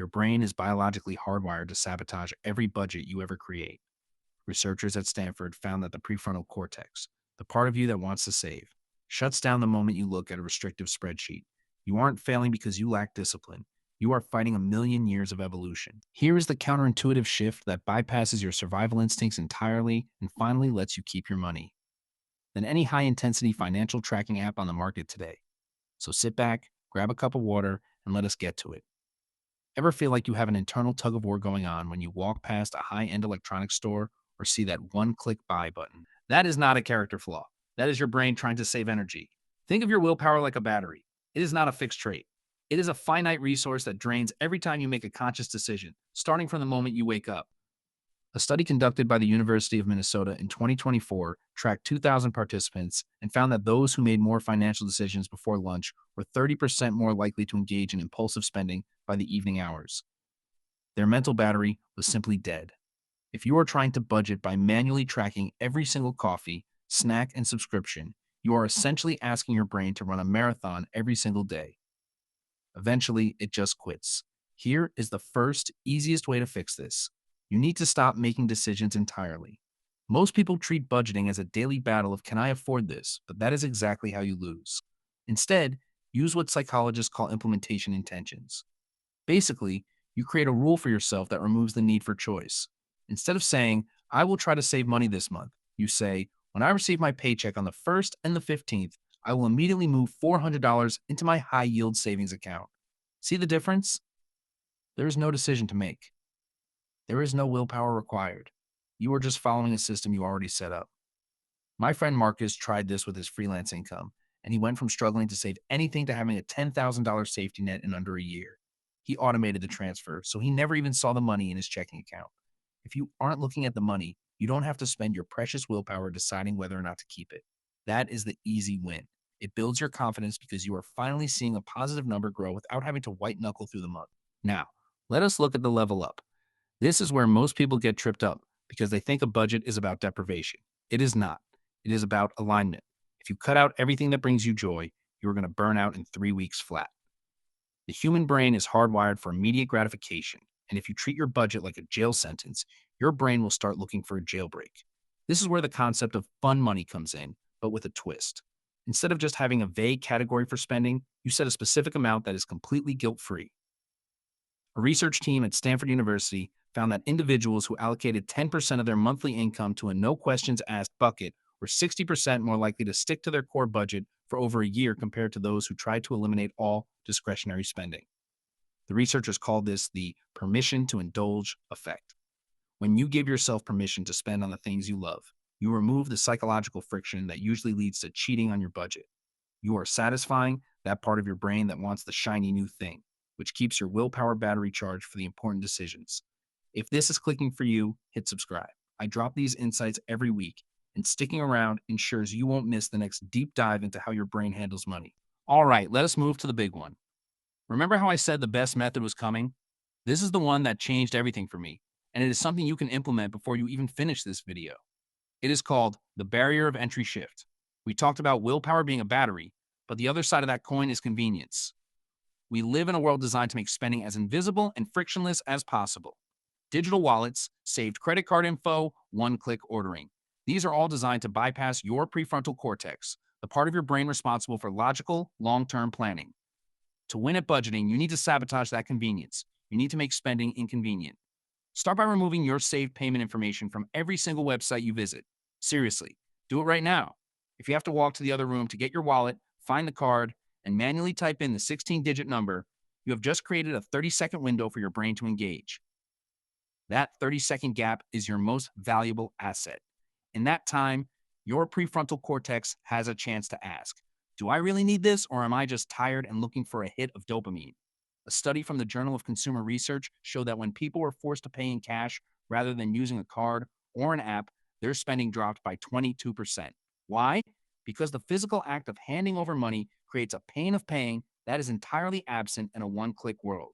Your brain is biologically hardwired to sabotage every budget you ever create. Researchers at Stanford found that the prefrontal cortex, the part of you that wants to save, shuts down the moment you look at a restrictive spreadsheet. You aren't failing because you lack discipline. You are fighting a million years of evolution. Here is the counterintuitive shift that bypasses your survival instincts entirely and finally lets you keep your money. Than any high intensity financial tracking app on the market today. So sit back, grab a cup of water, and let us get to it. Ever feel like you have an internal tug of war going on when you walk past a high end electronics store or see that one click buy button? That is not a character flaw. That is your brain trying to save energy. Think of your willpower like a battery. It is not a fixed trait. It is a finite resource that drains every time you make a conscious decision, starting from the moment you wake up. A study conducted by the University of Minnesota in 2024 tracked 2,000 participants and found that those who made more financial decisions before lunch were 30% more likely to engage in impulsive spending by the evening hours. Their mental battery was simply dead. If you are trying to budget by manually tracking every single coffee, snack, and subscription, you are essentially asking your brain to run a marathon every single day. Eventually, it just quits. Here is the first, easiest way to fix this. You need to stop making decisions entirely. Most people treat budgeting as a daily battle of can I afford this, but that is exactly how you lose. Instead, use what psychologists call implementation intentions. Basically, you create a rule for yourself that removes the need for choice. Instead of saying, I will try to save money this month, you say, when I receive my paycheck on the 1st and the 15th, I will immediately move $400 into my high yield savings account. See the difference? There is no decision to make. There is no willpower required. You are just following a system you already set up. My friend Marcus tried this with his freelance income, and he went from struggling to save anything to having a $10,000 safety net in under a year. He automated the transfer, so he never even saw the money in his checking account. If you aren't looking at the money, you don't have to spend your precious willpower deciding whether or not to keep it. That is the easy win. It builds your confidence because you are finally seeing a positive number grow without having to white knuckle through the month. Now, let us look at the level up. This is where most people get tripped up because they think a budget is about deprivation. It is not. It is about alignment. If you cut out everything that brings you joy, you are going to burn out in 3 weeks flat. The human brain is hardwired for immediate gratification, and if you treat your budget like a jail sentence, your brain will start looking for a jailbreak. This is where the concept of fun money comes in, but with a twist. Instead of just having a vague category for spending, you set a specific amount that is completely guilt-free. A research team at Stanford University found that individuals who allocated 10% of their monthly income to a no questions asked bucket were 60% more likely to stick to their core budget for over a year compared to those who tried to eliminate all discretionary spending. The researchers called this the permission to indulge effect. When you give yourself permission to spend on the things you love, you remove the psychological friction that usually leads to cheating on your budget. You are satisfying that part of your brain that wants the shiny new thing, which keeps your willpower battery charged for the important decisions. If this is clicking for you, hit subscribe. I drop these insights every week, and sticking around ensures you won't miss the next deep dive into how your brain handles money. All right, let us move to the big one. Remember how I said the best method was coming? This is the one that changed everything for me, and it is something you can implement before you even finish this video. It is called the barrier of entry shift. We talked about willpower being a battery, but the other side of that coin is convenience. We live in a world designed to make spending as invisible and frictionless as possible. Digital wallets, saved credit card info, one-click ordering. These are all designed to bypass your prefrontal cortex, the part of your brain responsible for logical, long-term planning. To win at budgeting, you need to sabotage that convenience. You need to make spending inconvenient. Start by removing your saved payment information from every single website you visit. Seriously, do it right now. If you have to walk to the other room to get your wallet, find the card, and manually type in the 16-digit number, you have just created a 30-second window for your brain to engage. That 30-second gap is your most valuable asset. In that time, your prefrontal cortex has a chance to ask, do I really need this, or am I just tired and looking for a hit of dopamine? A study from the Journal of Consumer Research showed that when people were forced to pay in cash rather than using a card or an app, their spending dropped by 22%. Why? Because the physical act of handing over money creates a pain of paying that is entirely absent in a one-click world.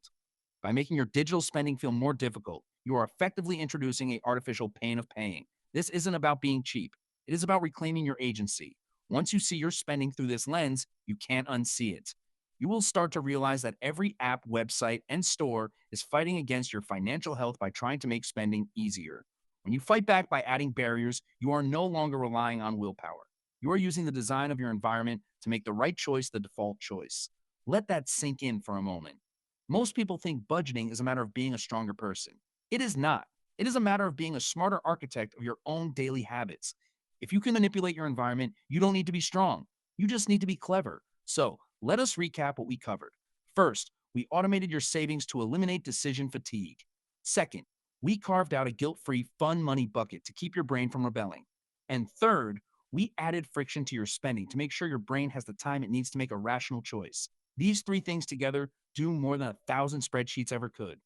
By making your digital spending feel more difficult, you are effectively introducing an artificial pain of paying. This isn't about being cheap. It is about reclaiming your agency. Once you see your spending through this lens, you can't unsee it. You will start to realize that every app, website, and store is fighting against your financial health by trying to make spending easier. When you fight back by adding barriers, you are no longer relying on willpower. You are using the design of your environment to make the right choice the default choice. Let that sink in for a moment. Most people think budgeting is a matter of being a stronger person. It is not. It is a matter of being a smarter architect of your own daily habits. If you can manipulate your environment, you don't need to be strong. You just need to be clever. So, let us recap what we covered. First, we automated your savings to eliminate decision fatigue. Second, we carved out a guilt free fun money bucket to keep your brain from rebelling. And third, we added friction to your spending to make sure your brain has the time it needs to make a rational choice. These three things together do more than 1,000 spreadsheets ever could.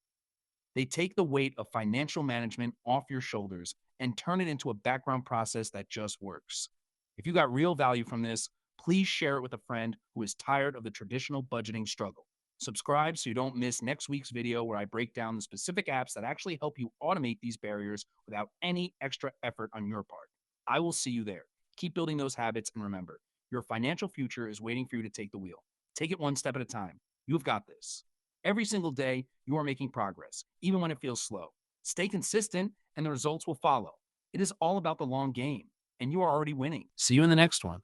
They take the weight of financial management off your shoulders and turn it into a background process that just works. If you got real value from this, please share it with a friend who is tired of the traditional budgeting struggle. Subscribe so you don't miss next week's video where I break down the specific apps that actually help you automate these barriers without any extra effort on your part. I will see you there. Keep building those habits and remember, your financial future is waiting for you to take the wheel. Take it one step at a time. You've got this. Every single day, you are making progress, even when it feels slow. Stay consistent, and the results will follow. It is all about the long game, and you are already winning. See you in the next one.